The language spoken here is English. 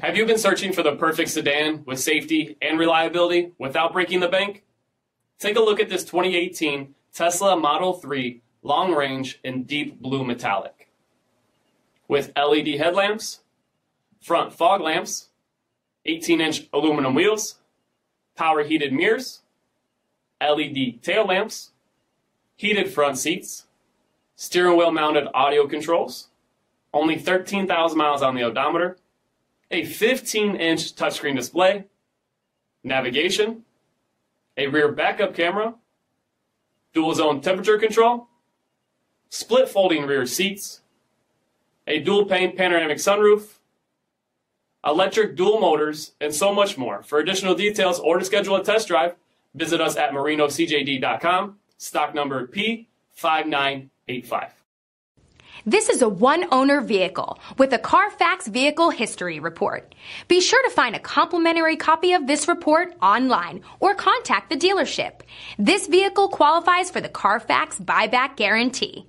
Have you been searching for the perfect sedan with safety and reliability without breaking the bank? Take a look at this 2018 Tesla Model 3 long range in deep blue metallic. With LED headlamps, front fog lamps, 18-inch aluminum wheels, power heated mirrors, LED tail lamps, heated front seats, steering wheel mounted audio controls, only 13,000 miles on the odometer, a 15-inch touchscreen display, navigation, a rear backup camera, dual zone temperature control, split folding rear seats, a dual pane panoramic sunroof, electric dual motors, and so much more. For additional details or to schedule a test drive, visit us at marinocjd.com, stock number P5985. This is a one-owner vehicle with a CARFAX vehicle history report. Be sure to find a complimentary copy of this report online or contact the dealership. This vehicle qualifies for the CARFAX buyback guarantee.